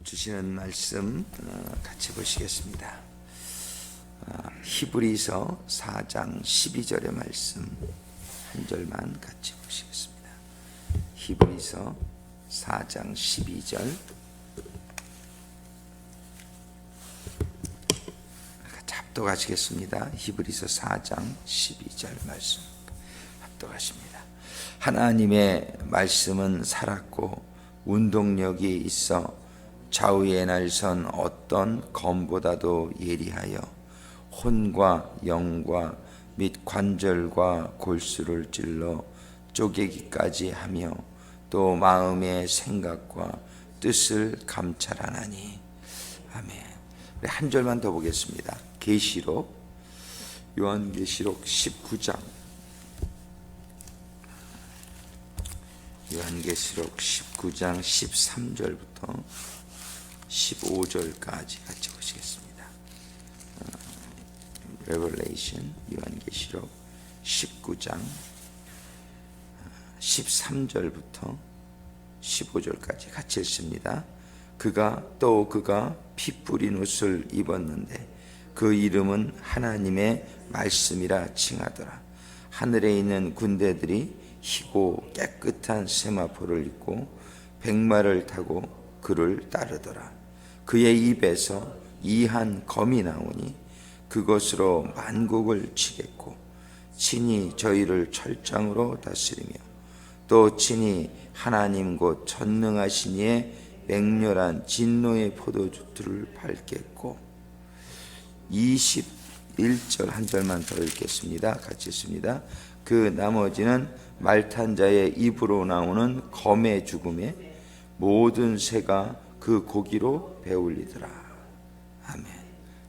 주시는 말씀 같이 보시겠습니다. 히브리서 4장 12절의 말씀 한 절만 같이 보시겠습니다. 히브리서 4장 12절 합독하시겠습니다. 히브리서 4장 12절 말씀 합독하십니다. 하나님의 말씀은 살았고 운동력이 있어 좌우의 날선 어떤 검보다도 예리하여 혼과 영과 및 관절과 골수를 찔러 쪼개기까지 하며 또 마음의 생각과 뜻을 감찰하나니. 아멘. 우리 한 절만 더 보겠습니다. 계시록 요한계시록 19장 요한계시록 19장 13절부터 15절까지 같이 보시겠습니다. Revelation 요한계시록 19장 13절부터 15절까지 같이 읽습니다. 그가 피 뿌린 옷을 입었는데 그 이름은 하나님의 말씀이라 칭하더라. 하늘에 있는 군대들이 희고 깨끗한 세마포를 입고 백마를 타고 그를 따르더라. 그의 입에서 이한 검이 나오니 그것으로 만국을 치겠고 친히 저희를 철장으로 다스리며 또 친히 하나님 곧 전능하신 이의 맹렬한 진노의 포도주를 밟겠고. 21절 한 절만 더 읽겠습니다. 같이 읽습니다. 그 나머지는 말탄 자의 입으로 나오는 검의 죽음에 모든 새가 그 고기로 배울리더라. 아멘.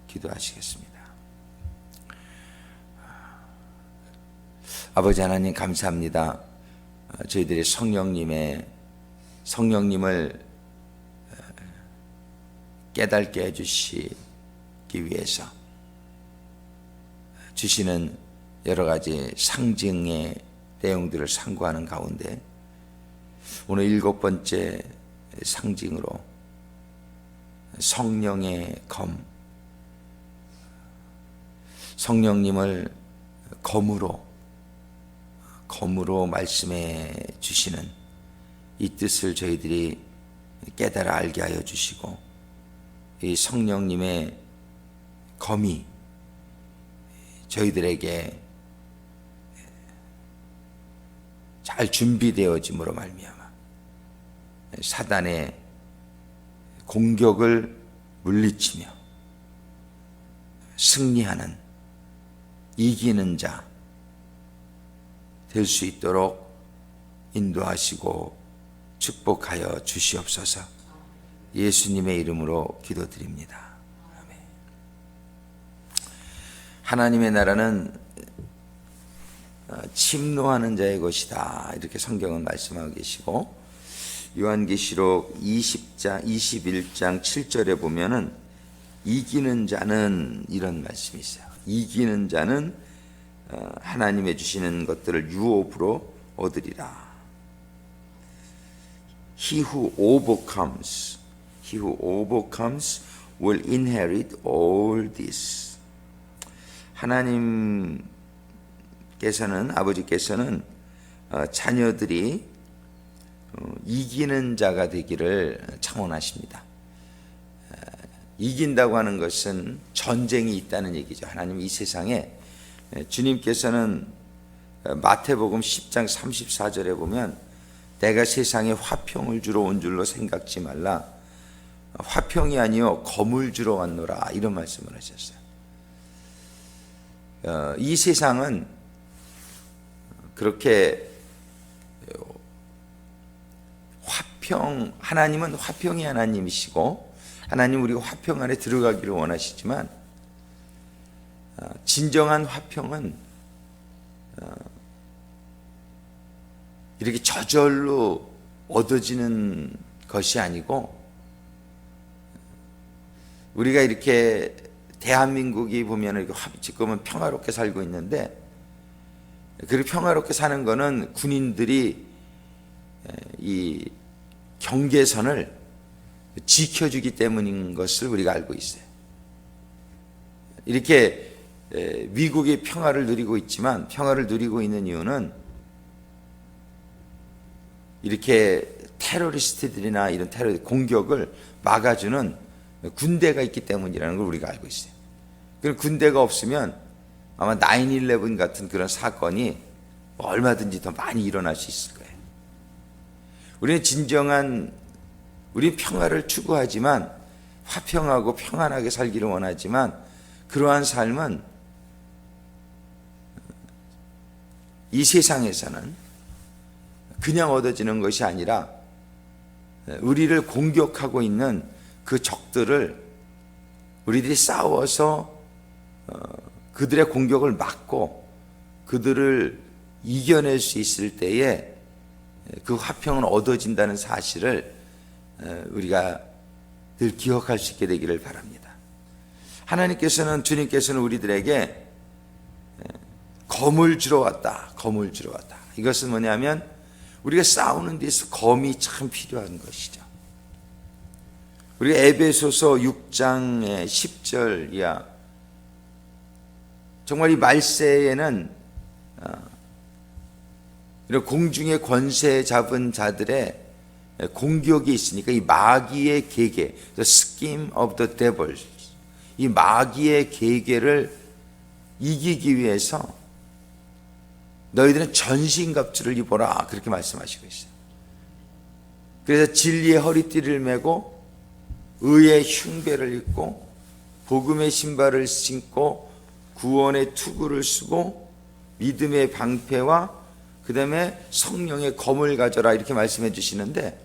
기도하시겠습니다. 아버지 하나님 감사합니다. 저희들이 성령님을 깨닫게 해주시기 위해서 주시는 여러 가지 상징의 내용들을 상고하는 가운데 오늘 7번째 상징으로 성령의 검, 성령님을 검으로 말씀해 주시는 이 뜻을 저희들이 깨달아 알게 하여 주시고, 이 성령님의 검이 저희들에게 잘 준비되어짐으로 말미암아 사단의 공격을 물리치며 승리하는 이기는 자 될 수 있도록 인도하시고 축복하여 주시옵소서. 예수님의 이름으로 기도드립니다. 아멘. 하나님의 나라는 침노하는 자의 것이다, 이렇게 성경은 말씀하고 계시고, 요한계시록 21장 7절에 보면은 이기는 자는 이런 말씀이 있어요. 이기는 자는 하나님의 주시는 것들을 유업으로 얻으리라. He who overcomes will inherit all this. 아버지께서는 자녀들이 이기는 자가 되기를 창원하십니다. 이긴다고 하는 것은 전쟁이 있다는 얘기죠. 하나님 이 세상에, 주님께서는 마태복음 10장 34절에 보면 내가 세상에 화평을 주러 온 줄로 생각지 말라, 화평이 아니요 검을 주러 왔노라, 이런 말씀을 하셨어요. 이 세상은 그렇게 하나님은 화평의 하나님이시고 하나님 우리가 화평 안에 들어가기를 원하시지만, 진정한 화평은 이렇게 저절로 얻어지는 것이 아니고, 우리가 이렇게 대한민국이 보면 지금은 평화롭게 살고 있는데, 그렇게 평화롭게 사는 거는 군인들이 이 경계선을 지켜주기 때문인 것을 우리가 알고 있어요. 이렇게 미국이 평화를 누리고 있지만 평화를 누리고 있는 이유는 이렇게 테러리스트들이나 이런 테러 공격을 막아주는 군대가 있기 때문이라는 걸 우리가 알고 있어요. 그럼 군대가 없으면 아마 9/11 같은 그런 사건이 얼마든지 더 많이 일어날 수 있을 거예요. 우리는 평화를 추구하지만 화평하고 평안하게 살기를 원하지만 그러한 삶은 이 세상에서는 그냥 얻어지는 것이 아니라 우리를 공격하고 있는 그 적들을 우리들이 싸워서 그들의 공격을 막고 그들을 이겨낼 수 있을 때에 그 화평은 얻어진다는 사실을 우리가 늘 기억할 수 있게 되기를 바랍니다. 주님께서는 우리들에게 검을 주러 왔다. 검을 주러 왔다. 이것은 뭐냐면 우리가 싸우는 데서 검이 참 필요한 것이죠. 우리가 에베소서 6장의 10절 이하 정말 이 말세에는 이런 공중의 권세 잡은 자들의 공격이 있으니까 이 마귀의 계계, the scheme of the devil, 이 마귀의 계계를 이기기 위해서 너희들은 전신갑주를 입어라 그렇게 말씀하시고 있어요. 그래서 진리의 허리띠를 메고 의의 흉배를 입고 복음의 신발을 신고 구원의 투구를 쓰고 믿음의 방패와 그 다음에 성령의 검을 가져라 이렇게 말씀해 주시는데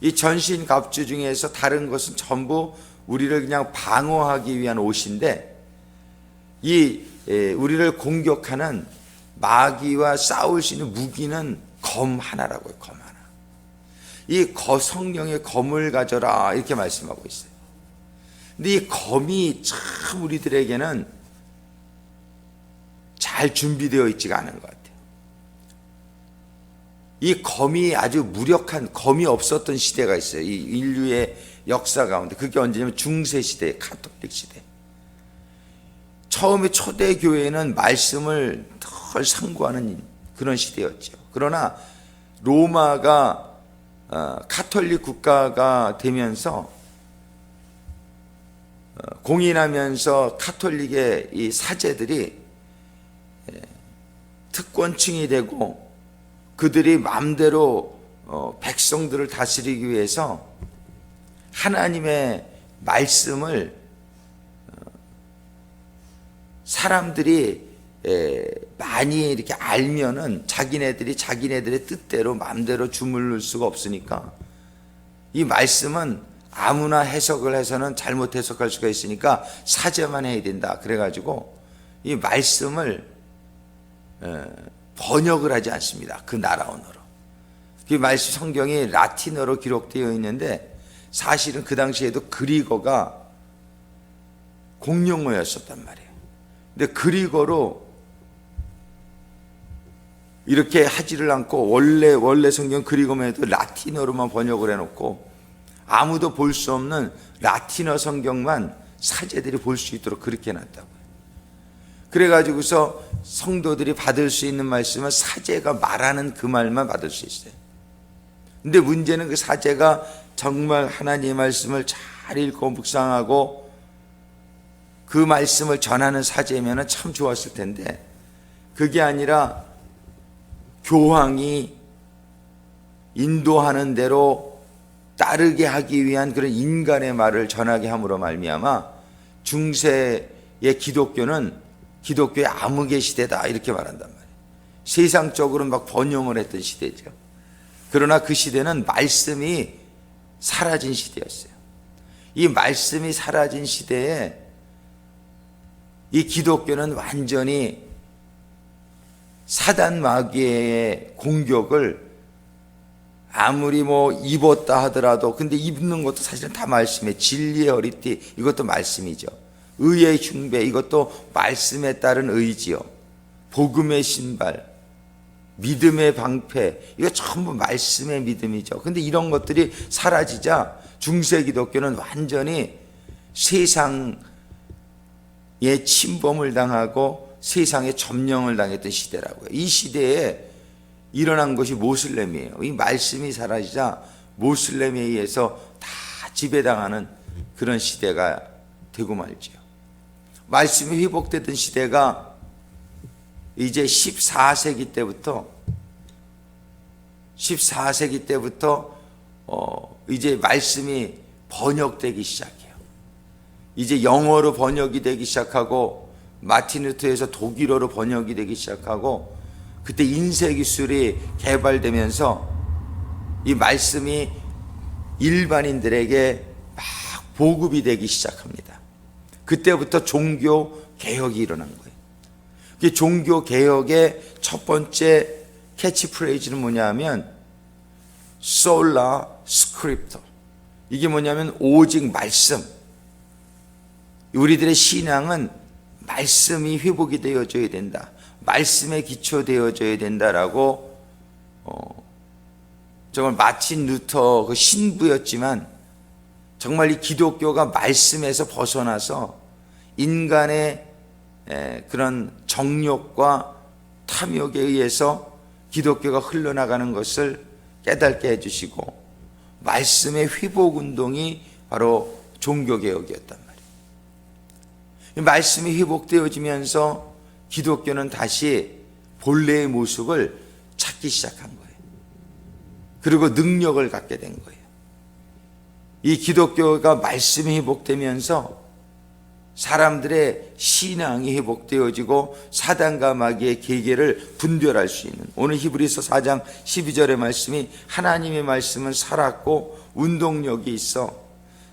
이 전신갑주 중에서 다른 것은 전부 우리를 그냥 방어하기 위한 옷인데 우리를 공격하는 마귀와 싸울 수 있는 무기는 검 하나라고요. 검 하나. 이 성령의 검을 가져라 이렇게 말씀하고 있어요. 근데 이 검이 참 우리들에게는 잘 준비되어 있지가 않은 것 같아요. 이 검이 아주 무력한 검이 없었던 시대가 있어요. 이 인류의 역사 가운데 그게 언제냐면 중세시대, 카톨릭 시대. 처음에 초대교회는 말씀을 덜 상고하는 그런 시대였죠. 그러나 로마가 카톨릭 국가가 되면서 공인하면서 카톨릭의 이 사제들이 특권층이 되고 그들이 마음대로 백성들을 다스리기 위해서 하나님의 말씀을 사람들이 많이 이렇게 알면은 자기네들의 뜻대로 마음대로 주물를 수가 없으니까 이 말씀은 아무나 해석을 해서는 잘못 해석할 수가 있으니까 사제만 해야 된다. 그래가지고 이 말씀을 번역을 하지 않습니다. 그 나라 언어로. 그 말씀 성경이 라틴어로 기록되어 있는데 사실은 그 당시에도 그리거가 공용어였었단 말이에요. 근데 그리거로 이렇게 하지를 않고 원래 성경 그리거만 해도 라틴어로만 번역을 해놓고 아무도 볼 수 없는 라틴어 성경만 사제들이 볼 수 있도록 그렇게 해놨다고요. 그래가지고서 성도들이 받을 수 있는 말씀은 사제가 말하는 그 말만 받을 수 있어요. 근데 문제는 그 사제가 정말 하나님의 말씀을 잘 읽고 묵상하고 그 말씀을 전하는 사제면 참 좋았을 텐데 그게 아니라 교황이 인도하는 대로 따르게 하기 위한 그런 인간의 말을 전하게 함으로 말미암아 중세의 기독교의 암흑의 시대다 이렇게 말한단 말이에요. 세상적으로 막 번영을 했던 시대죠. 그러나 그 시대는 말씀이 사라진 시대였어요. 이 말씀이 사라진 시대에 이 기독교는 완전히 사단 마귀의 공격을 아무리 입었다 하더라도 근데 입는 것도 사실은 다 말씀이에요. 진리의 허리띠 이것도 말씀이죠. 의의 흉배 이것도 말씀에 따른 의지요. 복음의 신발 믿음의 방패 이거 전부 말씀의 믿음이죠. 근데 이런 것들이 사라지자 중세 기독교는 완전히 세상에 침범을 당하고 세상에 점령을 당했던 시대라고요. 이 시대에 일어난 것이 모슬렘이에요. 이 말씀이 사라지자 모슬렘에 의해서 다 지배당하는 그런 시대가 되고 말지요. 말씀이 회복되던 시대가 이제 14세기 때부터 이제 말씀이 번역되기 시작해요. 이제 영어로 번역이 되기 시작하고 마틴 루터에서 독일어로 번역이 되기 시작하고 그때 인쇄 기술이 개발되면서 이 말씀이 일반인들에게 막 보급이 되기 시작합니다. 그때부터 종교 개혁이 일어난 거예요. 그 종교 개혁의 첫 번째 캐치프레이즈는 뭐냐면 솔라 스크립터. 이게 뭐냐면 오직 말씀. 우리들의 신앙은 말씀이 회복이 되어져야 된다. 말씀에 기초되어져야 된다라고 정말 마틴 루터 그 신부였지만 정말 이 기독교가 말씀에서 벗어나서 인간의 그런 정욕과 탐욕에 의해서 기독교가 흘러나가는 것을 깨닫게 해주시고 말씀의 회복운동이 바로 종교개혁이었단 말이에요. 말씀이 회복되어지면서 기독교는 다시 본래의 모습을 찾기 시작한 거예요. 그리고 능력을 갖게 된 거예요. 이 기독교가 말씀이 회복되면서 사람들의 신앙이 회복되어지고 사단과 마귀의 계계를 분별할 수 있는, 오늘 히브리서 4장 12절의 말씀이 하나님의 말씀은 살았고 운동력이 있어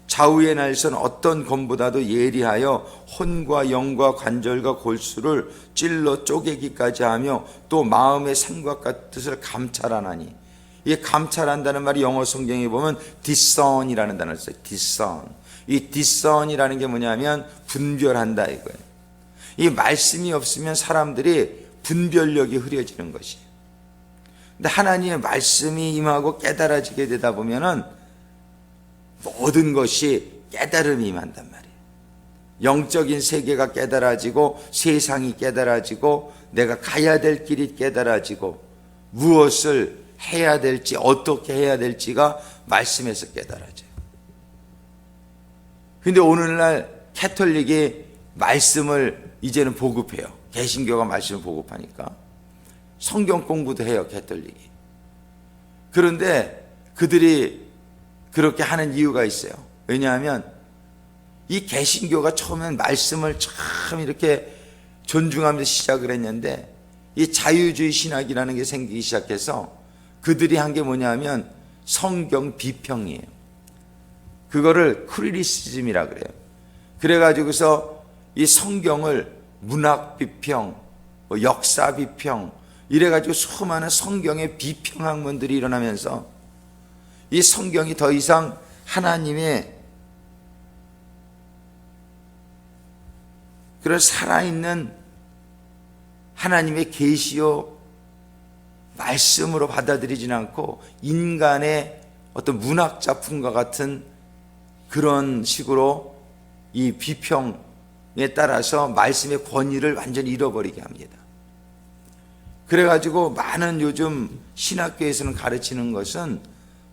좌우의 날선 어떤 검보다도 예리하여 혼과 영과 관절과 골수를 찔러 쪼개기까지 하며 또 마음의 생각과 뜻을 감찰하나니. 이게 감찰한다는 말이 영어 성경에 보면 discern이라는 단어를 써요. discern. 이 discern이라는 게 뭐냐면 분별한다 이거예요. 이 말씀이 없으면 사람들이 분별력이 흐려지는 것이에요. 근데 하나님의 말씀이 임하고 깨달아지게 되다 보면은 모든 것이 깨달음이 임한단 말이에요. 영적인 세계가 깨달아지고 세상이 깨달아지고 내가 가야 될 길이 깨달아지고 무엇을 해야 될지 어떻게 해야 될지가 말씀에서 깨달아져요. 근데 오늘날 캐톨릭이 말씀을 이제는 보급해요. 개신교가 말씀을 보급하니까 성경 공부도 해요, 캐톨릭이. 그런데 그들이 그렇게 하는 이유가 있어요. 왜냐하면 이 개신교가 처음엔 말씀을 참 이렇게 존중하면서 시작을 했는데 이 자유주의 신학이라는 게 생기기 시작해서 그들이 한 게 뭐냐면 성경 비평이에요. 그거를 크리티시즘이라 그래요. 그래가지고서 이 성경을 문학 비평, 역사 비평 이래가지고 수많은 성경의 비평 학문들이 일어나면서 이 성경이 더 이상 하나님의 그런 살아있는 하나님의 계시요 말씀으로 받아들이지는 않고 인간의 어떤 문학 작품과 같은 그런 식으로 이 비평에 따라서 말씀의 권위를 완전히 잃어버리게 합니다. 그래가지고 많은 요즘 신학교에서는 가르치는 것은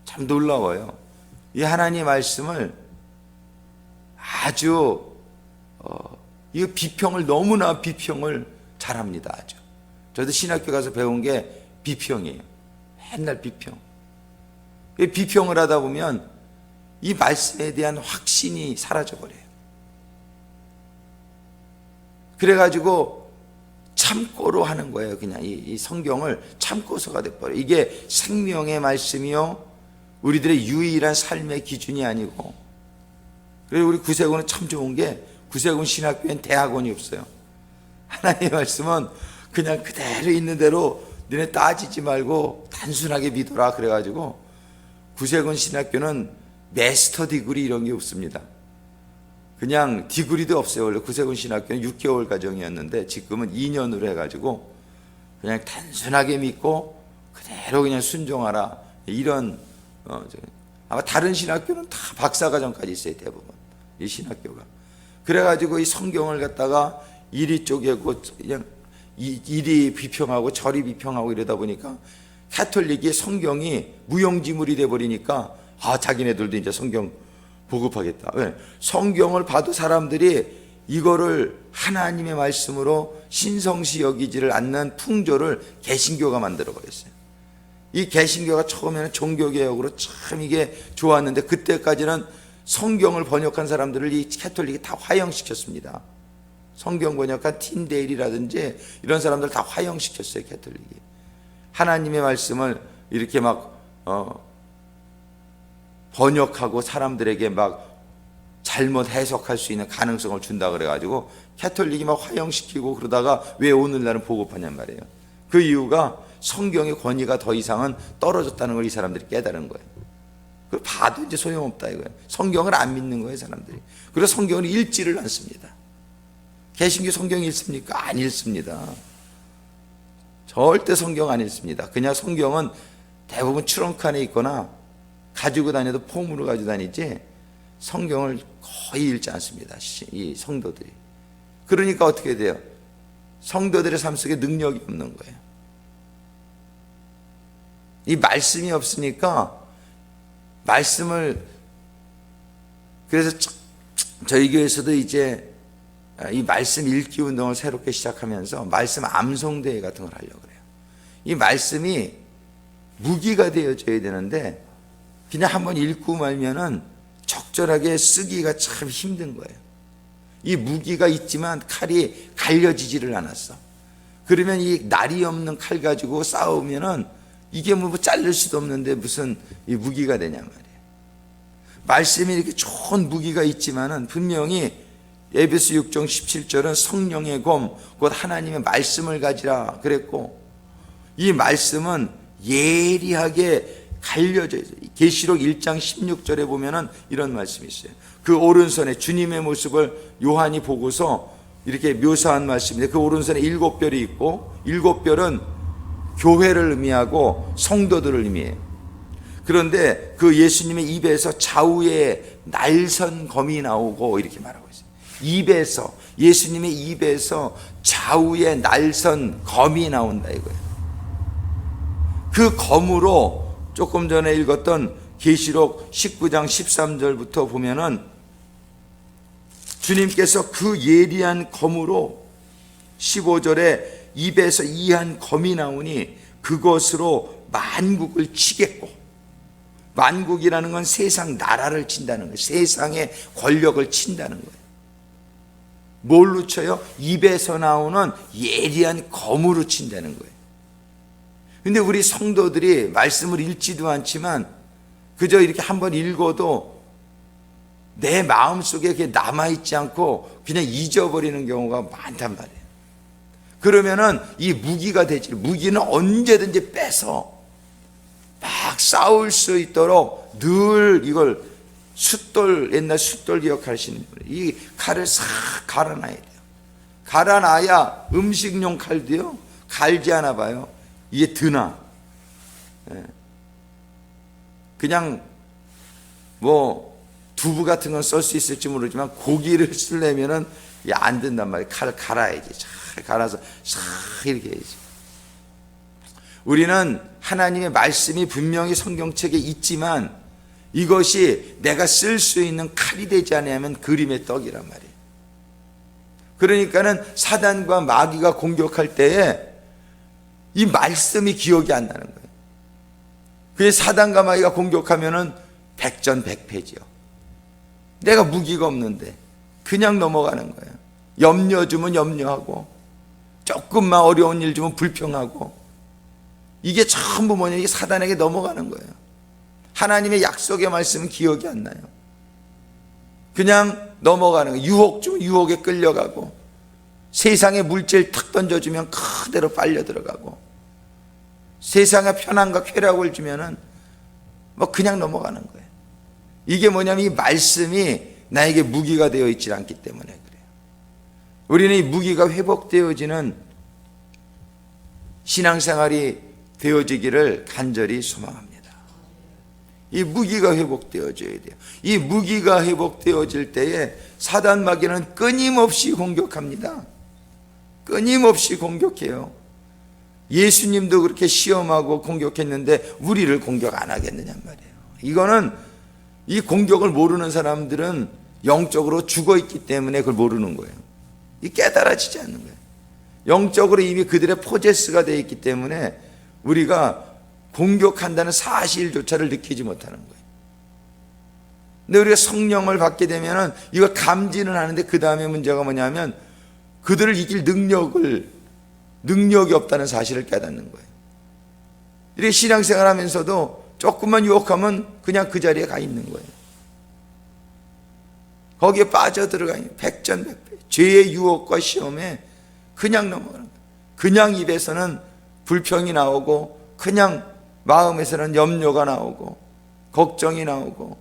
참 놀라워요. 이 하나님의 말씀을 아주 이 비평을 너무나 비평을 잘합니다. 아주. 저도 신학교 가서 배운 게 비평이에요. 맨날 비평. 비평을 하다 보면 이 말씀에 대한 확신이 사라져버려요. 그래가지고 참고로 하는 거예요. 그냥 이 성경을 참고서가 돼버려요. 이게 생명의 말씀이요 우리들의 유일한 삶의 기준이 아니고. 그래서 우리 구세군은 참 좋은 게 구세군 신학교엔 대학원이 없어요. 하나님의 말씀은 그냥 그대로 있는 대로 너네 따지지 말고 단순하게 믿어라 그래가지고 구세군 신학교는 마스터 디그리 이런 게 없습니다. 그냥 디그리도 없어요. 원래 구세군 신학교는 6개월 과정이었는데 지금은 2년으로 해가지고 그냥 단순하게 믿고 그대로 그냥 순종하라 이런 아마 다른 신학교는 다 박사과정까지 있어요, 대부분. 이 신학교가. 그래가지고 이 성경을 갖다가 이리 쪼개고 그냥 이리 비평하고 저리 비평하고 이러다 보니까 가톨릭이 성경이 무용지물이 돼버리니까 자기네들도 이제 성경 보급하겠다. 왜? 성경을 봐도 사람들이 이거를 하나님의 말씀으로 신성시 여기지를 않는 풍조를 개신교가 만들어버렸어요. 이 개신교가 처음에는 종교개혁으로 참 이게 좋았는데 그때까지는 성경을 번역한 사람들을 이 가톨릭이 다 화형시켰습니다. 성경 번역한 틴데일이라든지 이런 사람들 다 화형시켰어요, 가톨릭이. 하나님의 말씀을 이렇게 막 번역하고 사람들에게 막 잘못 해석할 수 있는 가능성을 준다 그래가지고 가톨릭이 막 화형시키고 그러다가 왜 오늘날은 보급하냔 말이에요. 그 이유가 성경의 권위가 더 이상은 떨어졌다는 걸 이 사람들이 깨달은 거예요. 그걸 봐도 이제 소용없다 이거예요. 성경을 안 믿는 거예요, 사람들이. 그래서 성경을 읽지를 않습니다. 개신교 성경 읽습니까? 안 읽습니다. 절대 성경 안 읽습니다. 그냥 성경은 대부분 트렁크 안에 있거나 가지고 다녀도 폼으로 가지고 다니지 성경을 거의 읽지 않습니다, 이 성도들이. 그러니까 어떻게 돼요? 성도들의 삶 속에 능력이 없는 거예요. 이 말씀이 없으니까 말씀을, 그래서 저희 교회에서도 이제 이 말씀 읽기 운동을 새롭게 시작하면서 말씀 암송대회 같은 걸 하려고 그래요. 이 말씀이 무기가 되어져야 되는데 그냥 한번 읽고 말면은 적절하게 쓰기가 참 힘든 거예요. 이 무기가 있지만 칼이 갈려지지를 않았어. 그러면 이 날이 없는 칼 가지고 싸우면은 이게 뭐 자를 수도 없는데 무슨 이 무기가 되냐 말이에요. 말씀이 이렇게 좋은 무기가 있지만은 분명히 에베소 6장 17절은 성령의 검, 곧 하나님의 말씀을 가지라 그랬고, 이 말씀은 예리하게 갈려져 있어요. 계시록 1장 16절에 보면은 이런 말씀이 있어요. 그 오른손에 주님의 모습을 요한이 보고서 이렇게 묘사한 말씀인데, 그 오른손에 7별이 있고 7별은 교회를 의미하고 성도들을 의미해요. 그런데 그 예수님의 입에서 좌우에 날선 검이 나오고 이렇게 말하고 있어요. 입에서, 예수님의 입에서 좌우에 날선 검이 나온다 이거예요. 그 검으로 조금 전에 읽었던 계시록 19장 13절부터 보면은 주님께서 그 예리한 검으로 15절에 입에서 이한 검이 나오니 그것으로 만국을 치겠고, 만국이라는 건 세상 나라를 친다는 거예요. 세상의 권력을 친다는 거예요. 뭘로 쳐요? 입에서 나오는 예리한 검으로 친다는 거예요. 근데 우리 성도들이 말씀을 읽지도 않지만 그저 이렇게 한번 읽어도 내 마음속에 그게 남아있지 않고 그냥 잊어버리는 경우가 많단 말이에요. 그러면은 이 무기가 되지, 무기는 언제든지 빼서 막 싸울 수 있도록 늘 이걸 숫돌, 옛날 숫돌 기억하시는 분이 이 칼을 싹 갈아놔야 돼요. 갈아놔야 음식용 칼도요 갈지 않아 봐요. 이게 드나. 그냥 뭐 두부 같은 건 쓸 수 있을지 모르지만 고기를 쓰려면은 안 된단 말이에요. 칼을 갈아야지. 잘 갈아서 싹 이렇게 해야지. 우리는 하나님의 말씀이 분명히 성경책에 있지만 이것이 내가 쓸 수 있는 칼이 되지 않으면 그림의 떡이란 말이에요. 그러니까는 사단과 마귀가 공격할 때에 이 말씀이 기억이 안 나는 거예요. 그래서 사단과 마귀가 공격하면은 백전백패지요. 내가 무기가 없는데 그냥 넘어가는 거예요. 염려 주면 염려하고 조금만 어려운 일 주면 불평하고, 이게 전부 뭐냐, 이게 사단에게 넘어가는 거예요. 하나님의 약속의 말씀은 기억이 안 나요. 그냥 넘어가는 거예요. 유혹 주면 유혹에 끌려가고, 세상에 물질 탁 던져주면 그대로 빨려 들어가고, 세상에 편안과 쾌락을 주면은 뭐 그냥 넘어가는 거예요. 이게 뭐냐면 이 말씀이 나에게 무기가 되어 있지 않기 때문에 그래요. 우리는 이 무기가 회복되어지는 신앙생활이 되어지기를 간절히 소망합니다. 이 무기가 회복되어져야 돼요. 이 무기가 회복되어질 때에 사단 마귀는 끊임없이 공격합니다. 끊임없이 공격해요. 예수님도 그렇게 시험하고 공격했는데 우리를 공격 안 하겠느냐 말이에요. 이거는 이 공격을 모르는 사람들은 영적으로 죽어 있기 때문에 그걸 모르는 거예요. 이 깨달아지지 않는 거예요. 영적으로 이미 그들의 포제스가 되어 있기 때문에 우리가 공격한다는 사실조차를 느끼지 못하는 거예요. 근데 우리가 성령을 받게 되면은 이걸 감지는 하는데 그 다음에 문제가 뭐냐면 그들을 이길 능력이 없다는 사실을 깨닫는 거예요. 이렇게 신앙생활 하면서도 조금만 유혹하면 그냥 그 자리에 가 있는 거예요. 거기에 빠져들어가 있는 백전백패. 죄의 유혹과 시험에 그냥 넘어가는 거예요. 그냥 입에서는 불평이 나오고 그냥 마음에서는 염려가 나오고 걱정이 나오고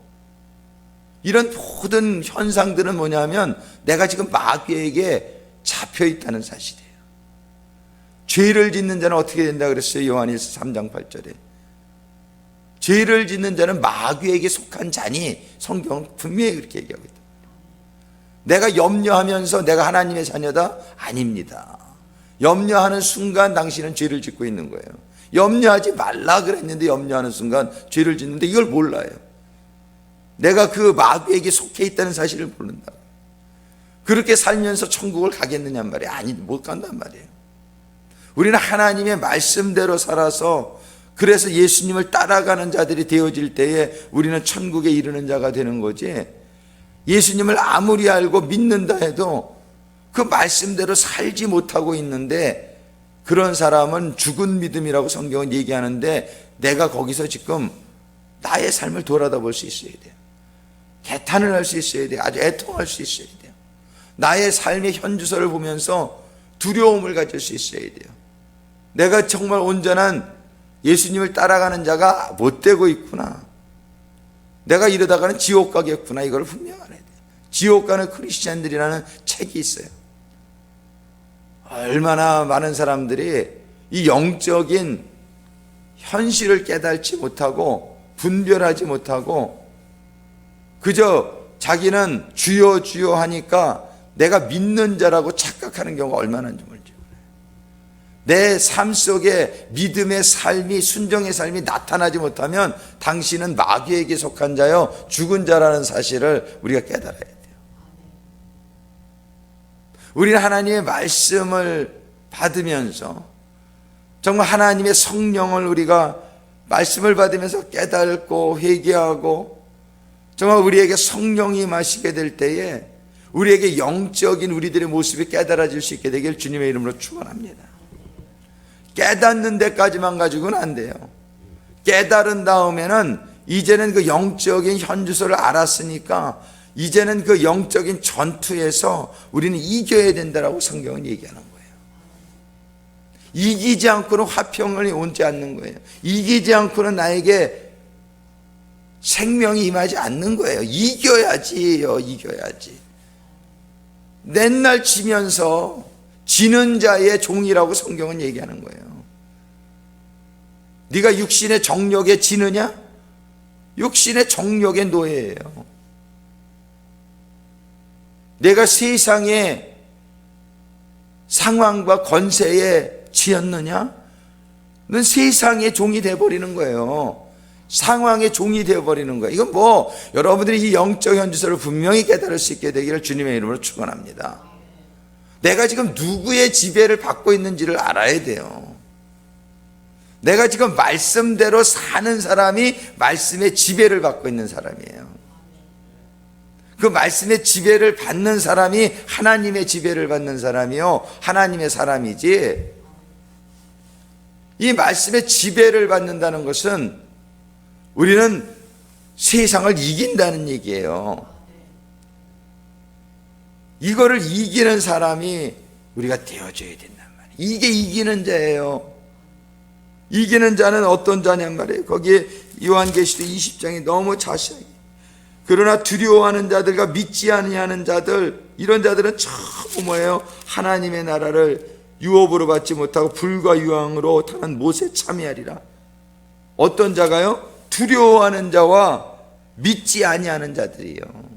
이런 모든 현상들은 뭐냐면 내가 지금 마귀에게 잡혀 있다는 사실이에요. 죄를 짓는 자는 어떻게 된다 그랬어요? 요한일서 3장 8절에 죄를 짓는 자는 마귀에게 속한 자니 성경은 분명히 그렇게 얘기하고 있다. 내가 염려하면서 내가 하나님의 자녀다? 아닙니다. 염려하는 순간 당신은 죄를 짓고 있는 거예요. 염려하지 말라 그랬는데 염려하는 순간 죄를 짓는데 이걸 몰라요. 내가 그 마귀에게 속해 있다는 사실을 모른다. 그렇게 살면서 천국을 가겠느냐 말이에요. 아니, 못 간단 말이에요. 우리는 하나님의 말씀대로 살아서 그래서 예수님을 따라가는 자들이 되어질 때에 우리는 천국에 이르는 자가 되는 거지, 예수님을 아무리 알고 믿는다 해도 그 말씀대로 살지 못하고 있는데 그런 사람은 죽은 믿음이라고 성경은 얘기하는데 내가 거기서 지금 나의 삶을 돌아다볼 수 있어야 돼요. 개탄을 할 수 있어야 돼요. 아주 애통할 수 있어야 돼요. 나의 삶의 현주소를 보면서 두려움을 가질 수 있어야 돼요. 내가 정말 온전한 예수님을 따라가는 자가 못 되고 있구나. 내가 이러다가는 지옥 가겠구나. 이걸 분명히 알아야 돼요. 지옥 가는 크리스찬들이라는 책이 있어요. 얼마나 많은 사람들이 이 영적인 현실을 깨닫지 못하고 분별하지 못하고 그저 자기는 주여 주여 하니까 내가 믿는 자라고 착각하는 경우가 얼마나 있는지 몰라요. 내 삶 속에 믿음의 삶이, 순종의 삶이 나타나지 못하면 당신은 마귀에게 속한 자요 죽은 자라는 사실을 우리가 깨달아야 돼요. 우리는 하나님의 말씀을 받으면서 정말 하나님의 성령을 우리가 말씀을 받으면서 깨닫고 회개하고 정말 우리에게 성령이 마시게 될 때에 우리에게 영적인 우리들의 모습이 깨달아질 수 있게 되길 주님의 이름으로 축원합니다. 깨닫는 데까지만 가지고는 안 돼요. 깨달은 다음에는 이제는 그 영적인 현주소를 알았으니까 이제는 그 영적인 전투에서 우리는 이겨야 된다라고 성경은 얘기하는 거예요. 이기지 않고는 화평을 오지 않는 거예요. 이기지 않고는 나에게 생명이 임하지 않는 거예요. 이겨야지요. 이겨야지. 맨날 지면서 지는 자의 종이라고 성경은 얘기하는 거예요. 네가 육신의 정욕에 지느냐? 육신의 정욕의 노예예요. 내가 세상의 상황과 권세에 지었느냐? 넌 세상의 종이 되어버리는 거예요. 상황의 종이 되어버리는 거예요. 이건 뭐 여러분들이 이 영적 현주소를 분명히 깨달을 수 있게 되기를 주님의 이름으로 축원합니다. 내가 지금 누구의 지배를 받고 있는지를 알아야 돼요. 내가 지금 말씀대로 사는 사람이 말씀의 지배를 받고 있는 사람이에요. 그 말씀의 지배를 받는 사람이 하나님의 지배를 받는 사람이요 하나님의 사람이지, 이 말씀의 지배를 받는다는 것은 우리는 세상을 이긴다는 얘기예요. 이거를 이기는 사람이 우리가 되어줘야 된단 말이에요. 이게 이기는 자예요. 이기는 자는 어떤 자냔 말이에요. 거기에 요한계시록 20장이 너무 자세하게, 그러나 두려워하는 자들과 믿지 아니하는 자들, 이런 자들은 전부 뭐예요? 하나님의 나라를 유업으로 받지 못하고 불과 유황으로 타는 못에 참여하리라. 어떤 자가요? 두려워하는 자와 믿지 아니하는 자들이요.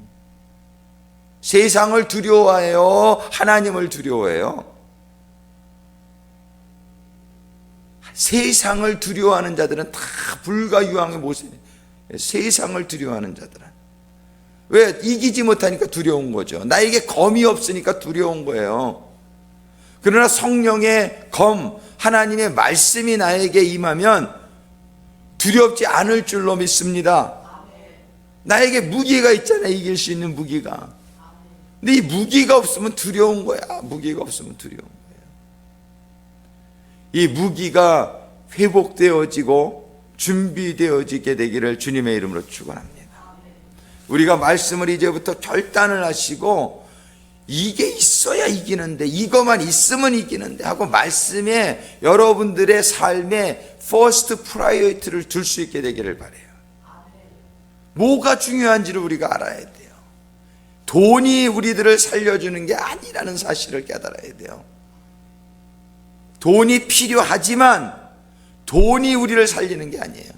세상을 두려워해요? 하나님을 두려워해요? 세상을 두려워하는 자들은 다 불가유황의 모습. 세상을 두려워하는 자들은 왜? 이기지 못하니까 두려운 거죠. 나에게 검이 없으니까 두려운 거예요. 그러나 성령의 검, 하나님의 말씀이 나에게 임하면 두렵지 않을 줄로 믿습니다. 나에게 무기가 있잖아요. 이길 수 있는 무기가. 근데 이 무기가 없으면 두려운 거야. 무기가 없으면 두려운 거예요. 이 무기가 회복되어지고 준비되어지게 되기를 주님의 이름으로 축원합니다. 우리가 말씀을 이제부터 결단을 하시고 이게 있어야 이기는데, 이것만 있으면 이기는데 하고 말씀에 여러분들의 삶에 퍼스트 프라이어리티를 둘 수 있게 되기를 바라요. 뭐가 중요한지를 우리가 알아야 돼요. 돈이 우리들을 살려주는 게 아니라는 사실을 깨달아야 돼요. 돈이 필요하지만 돈이 우리를 살리는 게 아니에요.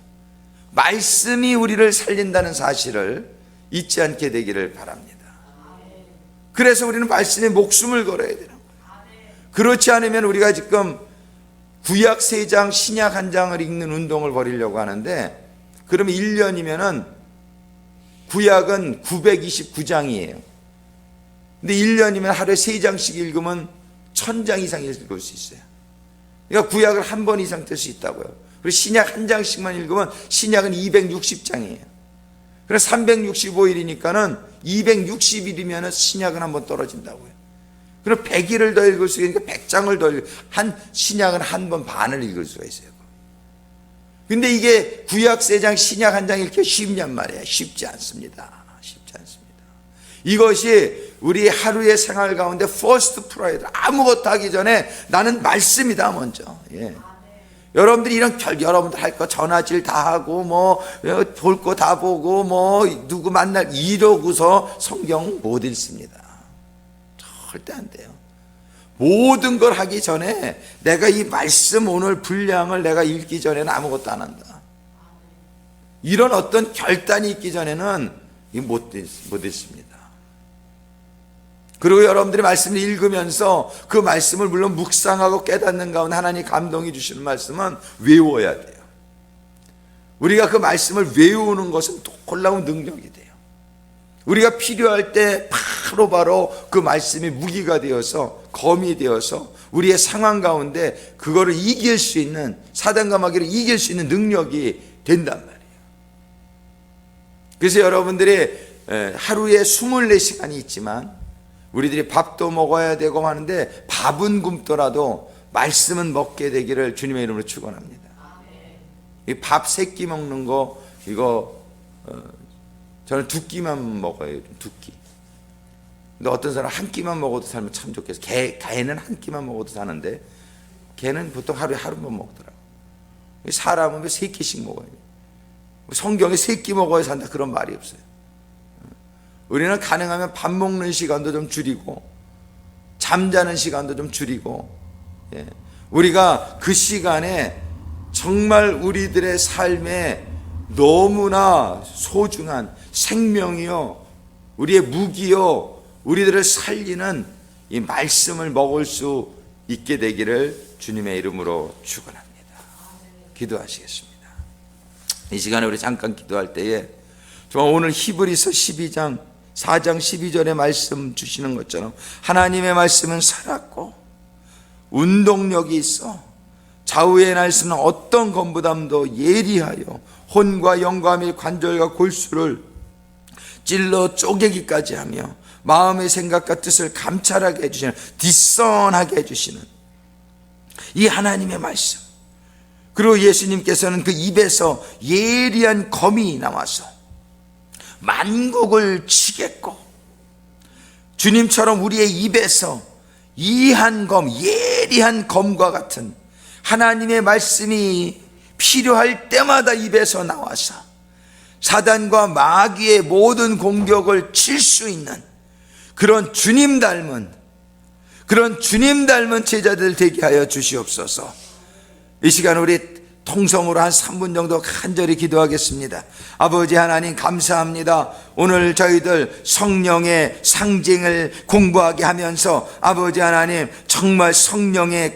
말씀이 우리를 살린다는 사실을 잊지 않게 되기를 바랍니다. 그래서 우리는 말씀에 목숨을 걸어야 되는 거예요. 그렇지 않으면 우리가 지금 구약 3장 신약 1장을 읽는 운동을 벌이려고 하는데, 그러면 1년이면은 구약은 929장이에요. 근데 1년이면 하루에 3장씩 읽으면 1000장 이상 읽을 수 있어요. 그러니까 구약을 한 번 이상 뜰 수 있다고요. 그리고 신약 1장씩만 읽으면 신약은 260장이에요. 그래서 365일이니까는 260일이면 신약은 한 번 떨어진다고요. 그럼 100일을 더 읽을 수 있으니까 100장을 더 한 신약은 한 번 반을 읽을 수가 있어요. 근데 이게 구약 3장 신약 1장 읽기 쉽냔 말이에요. 쉽지 않습니다. 쉽지 않습니다. 이것이 우리 하루의 생활 가운데 퍼스트 프라이드, 아무것도 하기 전에 나는 말씀이다 먼저. 예. 여러분들이 여러분들 할 거 전화질 다 하고 볼 거 다 보고 누구 만날 이러고서 성경 못 읽습니다. 절대 안 돼요. 모든 걸 하기 전에 내가 이 말씀 오늘 분량을 내가 읽기 전에는 아무것도 안 한다. 이런 어떤 결단이 있기 전에는 못 읽습니다. 그리고 여러분들이 말씀을 읽으면서 그 말씀을 물론 묵상하고 깨닫는 가운데 하나님 감동이 주시는 말씀은 외워야 돼요. 우리가 그 말씀을 외우는 것은 놀라운 능력이 돼요. 우리가 필요할 때 바로 그 말씀이 무기가 되어서, 검이 되어서 우리의 상황 가운데 그거를 이길 수 있는, 사단과 마귀를 이길 수 있는 능력이 된단 말이에요. 그래서 여러분들이 하루에 24시간이 있지만 우리들이 밥도 먹어야 되고 하는데 밥은 굶더라도 말씀은 먹게 되기를 주님의 이름으로 축원합니다. 이 밥 3끼 먹는 거, 이거 저는 2끼만 먹어요. 2끼. 근데 어떤 사람 한 끼만 먹어도 살면 참 좋겠어. 개는 한 끼만 먹어도 사는데 개는 보통 하루에 한 번 먹더라고. 사람은 왜 3끼씩 먹어요? 성경에 3끼 먹어야 산다 그런 말이 없어요. 우리는 가능하면 밥 먹는 시간도 좀 줄이고 잠자는 시간도 좀 줄이고, 우리가 그 시간에 정말 우리들의 삶에 너무나 소중한 생명이요, 우리의 무기요, 우리들을 살리는 이 말씀을 먹을 수 있게 되기를 주님의 이름으로 축원합니다. 기도하시겠습니다. 이 시간에 우리 잠깐 기도할 때에 정말 오늘 히브리서 12장 4장 12절의 말씀 주시는 것처럼 하나님의 말씀은 살았고 운동력이 있어 좌우의 날씨는 어떤 검보다도 예리하여 혼과 영과 및 관절과 골수를 찔러 쪼개기까지 하며 마음의 생각과 뜻을 감찰하게 해주시는, 뒷선하게 해주시는 이 하나님의 말씀, 그리고 예수님께서는 그 입에서 예리한 검이 나와서 만국을 치겠고, 주님처럼 우리의 입에서 이한 검, 예리한 검과 같은 하나님의 말씀이 필요할 때마다 입에서 나와서 사단과 마귀의 모든 공격을 칠 수 있는 그런 주님 닮은 제자들 되게 하여 주시옵소서. 이 시간 우리 통성으로 한 3분 정도 간절히 기도하겠습니다. 아버지 하나님 감사합니다. 오늘 저희들 성령의 상징을 공부하게 하면서 아버지 하나님 정말 성령의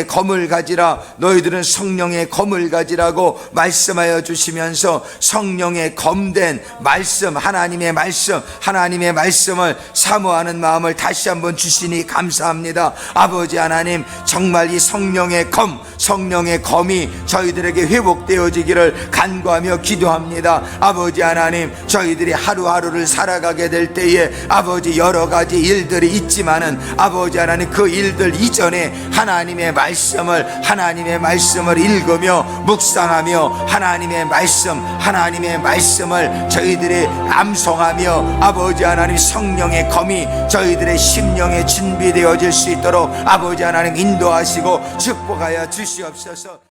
검을 가지라, 너희들은 성령의 검을 가지라고 말씀하여 주시면서 성령의 검된 말씀, 하나님의 말씀을 사모하는 마음을 다시 한번 주시니 감사합니다. 아버지 하나님 정말 이 성령의 검이 저희들에게 회복되어지기를 간구하며 기도합니다. 아버지 하나님 저희들이 하루하루를 살아가게 될 때에 아버지 여러 가지 일들이 있지만은 아버지 하나님 그 일들 이전에 하나님의 말씀을 읽으며 묵상하며 하나님의 말씀을 저희들이 암송하며 아버지 하나님 성령의 검이 저희들의 심령에 준비되어질 수 있도록 아버지 하나님 인도하시고 축복하여 주시옵소서.